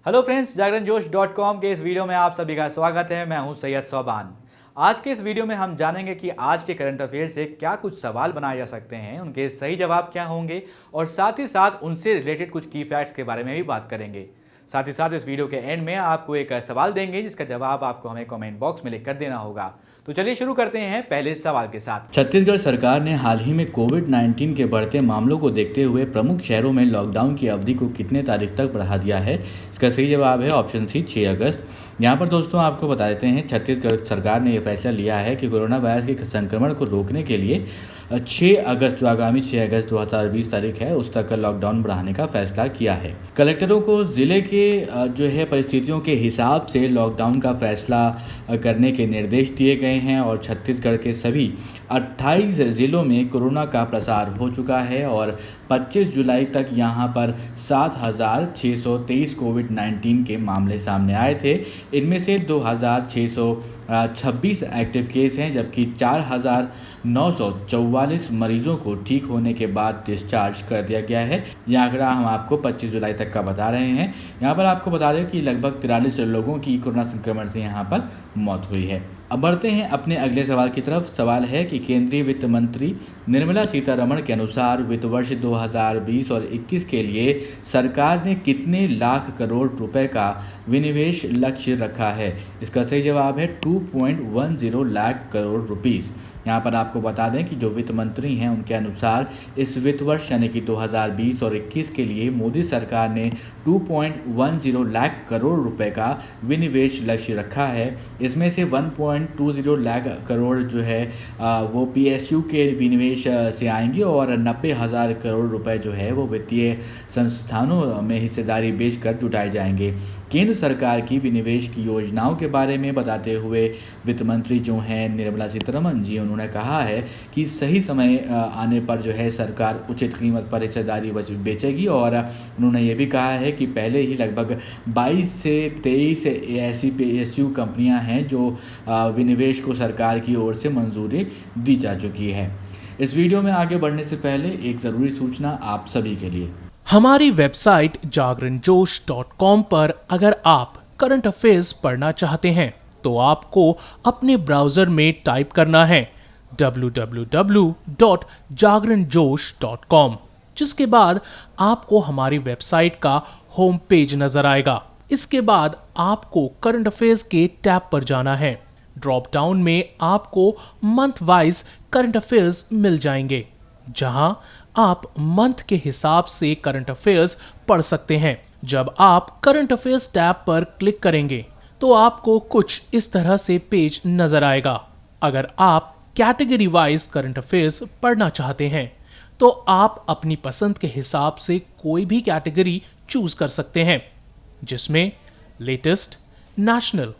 Hello friends, जागरणजोश.com के इस video में आप सभी का स्वागत है। मैं हूं सैयद सोबान। आज के इस वीडियो में हम जानेंगे कि आज के करंट अफेयर से क्या कुछ सवाल बनाए जा सकते हैं, उनके सही जवाब क्या होंगे और साथ ही साथ उनसे रिलेटेड कुछ की फैक्ट्स के बारे में भी बात करेंगे। साथ ही साथ इस वीडियो के एंड में आपको एक सवाल देंगे जिसका जवाब आपको हमें कमेंट बॉक्स में लिख कर देना होगा। तो चलिए शुरू करते हैं पहले सवाल के साथ। छत्तीसगढ़ सरकार ने हाल ही में कोविड-19 के बढ़ते मामलों को देखते हुए प्रमुख शहरों में लॉकडाउन की अवधि को कितने तारीख तक बढ़ा दिया है? इसका सही जवाब है ऑप्शन सी 6 अगस्त। यहाँ पर दोस्तों आपको बता देते हैं, छत्तीसगढ़ सरकार ने यह फैसला लिया है कि कोरोना वायरस के संक्रमण को रोकने के लिए 6 अगस्त, जो आगामी 6 अगस्त 2020 तारीख है, उस तक लॉकडाउन बढ़ाने का फैसला किया है। कलेक्टरों को जिले के जो है परिस्थितियों के हिसाब से लॉकडाउन का फैसला करने के निर्देश दिए गए हैं और छत्तीसगढ़ के सभी 28 जिलों में कोरोना का प्रसार हो चुका है और 25 जुलाई तक यहां पर 7,623 कोविड-19 के मामले सामने आए थे। इनमें से 2,626 एक्टिव केस हैं, जबकि 4,944 मरीजों को ठीक होने के बाद डिस्चार्ज कर दिया गया है। यह आंकड़ा हम आपको 25 जुलाई तक का बता रहे हैं। यहाँ पर आपको बता दें कि लगभग 43 लोगों की कोरोना संक्रमण से यहाँ पर मौत हुई है। अब बढ़ते हैं अपने अगले सवाल की तरफ। सवाल है कि केंद्रीय वित्त मंत्री निर्मला सीतारमण के अनुसार वित्त वर्ष 2020 और 21 के लिए सरकार ने कितने लाख करोड़ रुपए का विनिवेश लक्ष्य रखा है? इसका सही जवाब है 2.10 लाख करोड़ रुपीस। यहाँ पर आपको बता दें कि जो वित्त मंत्री हैं उनके अनुसार इस वित्त वर्ष यानी कि 2020 और 21 के लिए मोदी सरकार ने 2.10 लाख करोड़ रुपए का विनिवेश लक्ष्य रखा है। इसमें से 1.20 लाख करोड़ जो है वो पीएसयू के विनिवेश से आएंगे और 90,000 करोड़ रुपए जो है वो वित्तीय संस्थानों में हिस्सेदारी बेचकर जुटाए जाएंगे। केंद्र सरकार की विनिवेश की योजनाओं के बारे में बताते हुए वित्त मंत्री जो हैं निर्मला सीतारमण जी, उन्होंने कहा है कि सही समय आने पर जो है सरकार उचित कीमत पर हिस्सेदारी बेचेगी और उन्होंने ये भी कहा है कि पहले ही लगभग 22 से 23 ऐसी पीएसयू कंपनियां हैं जो विनिवेश को सरकार की ओर से मंजूरी दी जा चुकी है। इस वीडियो में आगे बढ़ने से पहले एक ज़रूरी सूचना आप सभी के लिए। हमारी वेबसाइट जागरणजोश.com पर अगर आप करंट अफेयर्स पढ़ना चाहते हैं तो आपको अपने ब्राउजर में टाइप करना है www.jagranjosh.com, जिसके बाद आपको हमारी वेबसाइट का होम पेज नजर आएगा। इसके बाद आपको करंट अफेयर्स के टैब पर जाना है। ड्रॉप डाउन में आपको मंथ वाइज करंट अफेयर्स मिल जाएंगे, जहां आप मंथ के हिसाब से करंट अफेयर्स पढ़ सकते हैं। जब आप करंट अफेयर्स टैब पर क्लिक करेंगे तो आपको कुछ इस तरह से पेज नजर आएगा। अगर आप कैटेगरी वाइज करंट अफेयर्स पढ़ना चाहते हैं तो आप अपनी पसंद के हिसाब से कोई भी कैटेगरी चूज कर सकते हैं, जिसमें latest, national,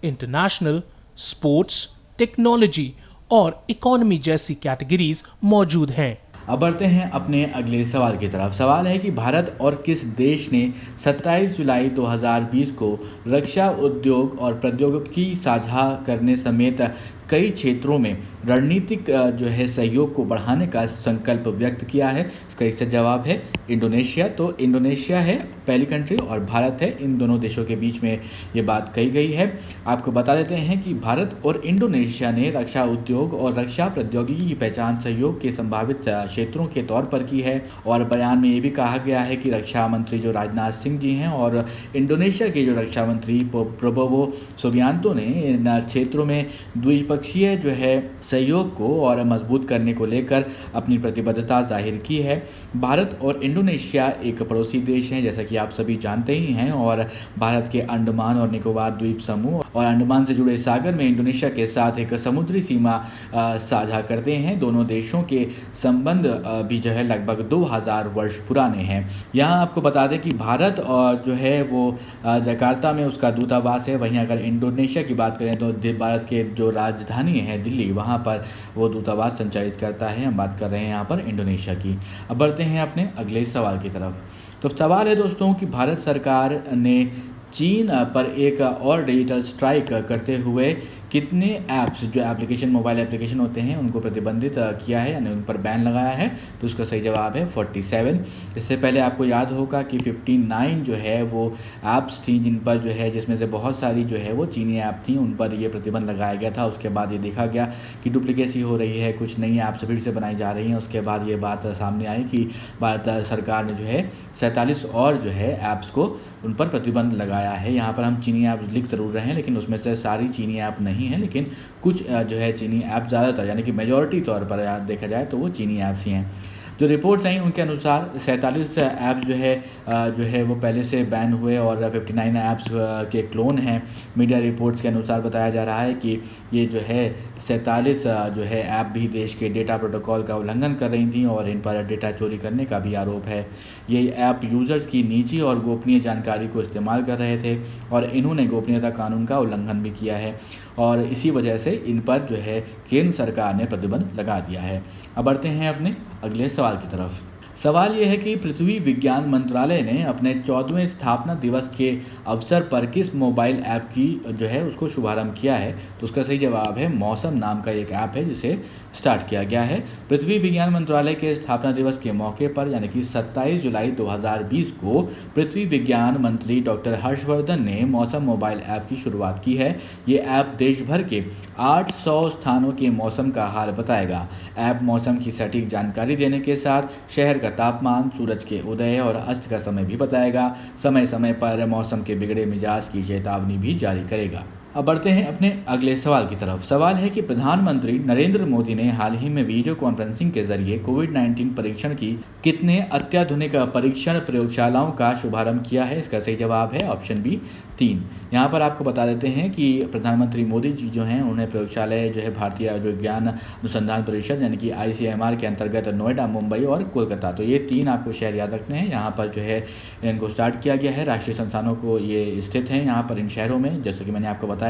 international, sports, technology और इकोनॉमी जैसी कैटेगरीज मौजूद हैं। अब बढ़ते हैं अपने अगले सवाल की तरफ। सवाल है कि भारत और किस देश ने 27 जुलाई 2020 को रक्षा उद्योग और प्रौद्योगिकी साझा करने समेत कई क्षेत्रों में रणनीतिक जो है सहयोग को बढ़ाने का संकल्प व्यक्त किया है? इसका इससे जवाब है इंडोनेशिया। तो इंडोनेशिया है पहली कंट्री और भारत है, इन दोनों देशों के बीच में ये बात कही गई है। आपको बता देते हैं कि भारत और इंडोनेशिया ने रक्षा उद्योग और रक्षा प्रौद्योगिकी की पहचान सहयोग के संभावित क्षेत्रों के तौर पर की है और बयान में ये भी कहा गया है कि रक्षा मंत्री जो राजनाथ सिंह जी हैं और इंडोनेशिया के जो रक्षा मंत्री प्रबोवो सुबियांतो ने इन क्षेत्रों में द्विपक्षीय जो है सहयोग को और मजबूत करने को लेकर अपनी प्रतिबद्धता जाहिर की है। भारत और इंडोनेशिया एक पड़ोसी देश हैं, जैसा कि आप सभी जानते ही हैं, और भारत के अंडमान और निकोबार द्वीप समूह और अंडमान से जुड़े सागर में इंडोनेशिया के साथ एक समुद्री सीमा साझा करते हैं। दोनों देशों के संबंध भी जो है लगभग 2000 वर्ष पुराने हैं। यहाँ आपको बता दें कि भारत और जो है वो जकार्ता में उसका दूतावास है। वहीं अगर इंडोनेशिया की बात करें तो भारत के जो राजधानी है दिल्ली, वहाँ पर वो दूतावास संचालित करता है। हम बात कर रहे हैं यहाँ पर इंडोनेशिया की। अब बढ़ते हैं अपने अगले सवाल की तरफ। तो सवाल है दोस्तों कि भारत सरकार ने चीन पर एक और डिजिटल स्ट्राइक करते हुए कितने ऐप्स जो एप्लीकेशन मोबाइल एप्लीकेशन होते हैं उनको प्रतिबंधित किया है यानी उन पर बैन लगाया है, तो उसका सही जवाब है 47। इससे पहले आपको याद होगा कि 59 जो है वो ऐप्स थी जिन पर जो है जिसमें से बहुत सारी जो है वो चीनी ऐप थी, उन पर ये प्रतिबंध लगाया गया था। उसके बाद ये देखा गया कि डुप्लीकेसी हो रही है, कुछ नई ऐप्स फिर से बनाई जा रही हैं। उसके बाद ये बात सामने आई कि भारत सरकार ने जो है 47 और जो है ऐप्स को उन पर प्रतिबंध लगाया है। यहाँ पर हम चीनी ऐप लिख ज़रूर रहे हैं, लेकिन उसमें से सारी चीनी ऐप नहीं है, लेकिन कुछ जो है चीनी ऐप ज़्यादातर यानी कि मेजॉरिटी तौर पर देखा जाए तो वो चीनी ऐप्स ही हैं। जो रिपोर्ट्स आई उनके अनुसार 47 ऐप्स जो है वो पहले से बैन हुए और 59 ऐप्स के क्लोन हैं। मीडिया रिपोर्ट्स के अनुसार बताया जा रहा है कि ये जो है 47 जो है ऐप भी देश के डेटा प्रोटोकॉल का उल्लंघन कर रही थी और इन पर डेटा चोरी करने का भी आरोप है। ये ऐप यूज़र्स की निजी और गोपनीय जानकारी को इस्तेमाल कर रहे थे और इन्होंने गोपनीयता कानून का उल्लंघन भी किया है और इसी वजह से इन पर जो है केंद्र सरकार ने प्रतिबंध लगा दिया है। अब बढ़ते हैं अपने अगले सवाल की तरफ। सवाल यह है कि पृथ्वी विज्ञान मंत्रालय ने अपने 14वें स्थापना दिवस के अवसर पर किस मोबाइल ऐप की जो है उसको शुभारंभ किया है, तो उसका सही जवाब है मौसम नाम का एक ऐप है जिसे स्टार्ट किया गया है। पृथ्वी विज्ञान मंत्रालय के स्थापना दिवस के मौके पर यानी कि 27 जुलाई 2020 को पृथ्वी विज्ञान मंत्री डॉक्टर हर्षवर्धन ने मौसम मोबाइल ऐप की शुरुआत की है। ये ऐप देश भर के 800 स्थानों के मौसम का हाल बताएगा। ऐप मौसम की सटीक जानकारी देने के साथ शहर का तापमान, सूरज के उदय और अस्त का समय भी बताएगा। समय समय पर मौसम के बिगड़े मिजाज की चेतावनी भी जारी करेगा। अब बढ़ते हैं अपने अगले सवाल की तरफ। सवाल है कि प्रधानमंत्री नरेंद्र मोदी ने हाल ही में वीडियो कॉन्फ्रेंसिंग के जरिए कोविड-19 परीक्षण की कितने अत्याधुनिक परीक्षण प्रयोगशालाओं का शुभारंभ किया है, इसका सही जवाब है ऑप्शन बी 3। यहाँ पर आपको बता देते हैं कि प्रधानमंत्री मोदी जी जो हैं उन्हें प्रयोगशालाएँ जो है भारतीय विज्ञान अनुसंधान परिषद यानी कि ICMR के अंतर्गत नोएडा, मुंबई और कोलकाता, तो ये 3 आपको शहर याद रखने हैं। यहाँ पर जो है इनको स्टार्ट किया गया है। राष्ट्रीय संस्थानों को ये स्थित हैं यहाँ पर इन शहरों में, जैसे कि मैंने आपको बताया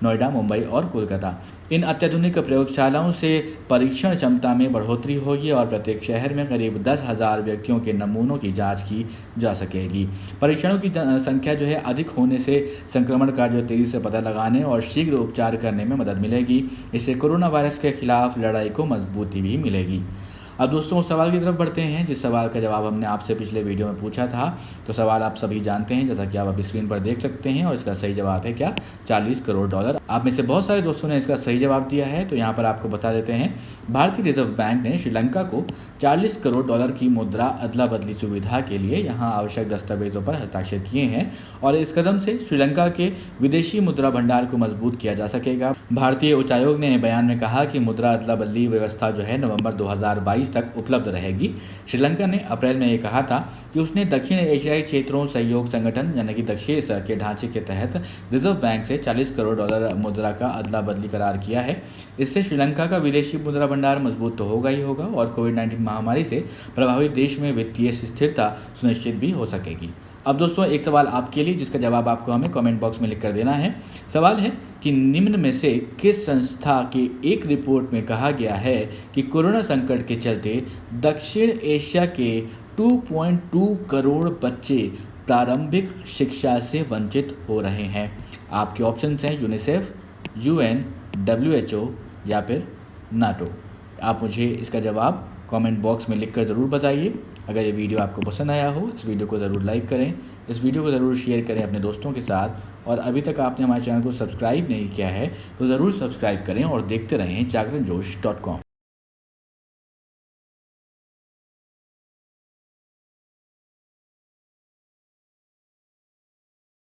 नोएडा, मुंबई और कोलकाता। इन अत्याधुनिक प्रयोगशालाओं से परीक्षण क्षमता में बढ़ोतरी होगी और प्रत्येक शहर में करीब 10,000 व्यक्तियों के नमूनों की जांच की जा सकेगी। परीक्षणों की संख्या जो है अधिक होने से संक्रमण का जो तेजी से पता लगाने और शीघ्र उपचार करने में मदद मिलेगी। इससे कोरोना वायरस के खिलाफ लड़ाई को मजबूती भी मिलेगी। अब दोस्तों उस सवाल की तरफ बढ़ते हैं जिस सवाल का जवाब हमने आपसे पिछले वीडियो में पूछा था। तो सवाल आप सभी जानते हैं, जैसा कि आप अभी स्क्रीन पर देख सकते हैं, और इसका सही जवाब है क्या, $40 करोड़। आप में से बहुत सारे दोस्तों ने इसका सही जवाब दिया है। तो यहाँ पर आपको बता देते हैं, भारतीय रिजर्व बैंक ने श्रीलंका को $40 करोड़ की मुद्रा अदला बदली सुविधा के लिए यहाँ आवश्यक दस्तावेजों पर हस्ताक्षर किए हैं और इस कदम से श्रीलंका के विदेशी मुद्रा भंडार को मजबूत किया जा सकेगा। भारतीय उच्चायोग ने बयान में कहा कि मुद्रा अदला बदली व्यवस्था जो है नवंबर 2022 तक उपलब्ध रहेगी। श्रीलंका ने अप्रैल में ये कहा था कि उसने दक्षिण एशियाई क्षेत्रों सहयोग संगठन यानी कि दक्षेस के ढांचे के तहत रिजर्व बैंक से $40 करोड़ मुद्रा का अदला बदली करार किया है। इससे श्रीलंका का विदेशी मुद्रा भंडार मजबूत तो होगा ही होगा और कोविड-19 महामारी से प्रभावित देश में वित्तीय स्थिरता सुनिश्चित भी हो सकेगी। अब दोस्तों एक सवाल आपके लिए जिसका जवाब आपको हमें कमेंट बॉक्स में लिख कर देना है। सवाल है कि निम्न में से किस संस्था की एक रिपोर्ट में कहा गया है कि कोरोना संकट के चलते दक्षिण एशिया के 2.2 करोड़ बच्चे प्रारंभिक शिक्षा से वंचित हो रहे हैं। आपके ऑप्शंस हैं यूनिसेफ, UN, WHO या फिर नाटो। आप मुझे इसका जवाब कमेंट बॉक्स में लिखकर ज़रूर बताइए। अगर ये वीडियो आपको पसंद आया हो इस वीडियो को ज़रूर लाइक करें, इस वीडियो को ज़रूर शेयर करें अपने दोस्तों के साथ, और अभी तक आपने हमारे चैनल को सब्सक्राइब नहीं किया है तो ज़रूर सब्सक्राइब करें और देखते रहें जागरणजोश.com।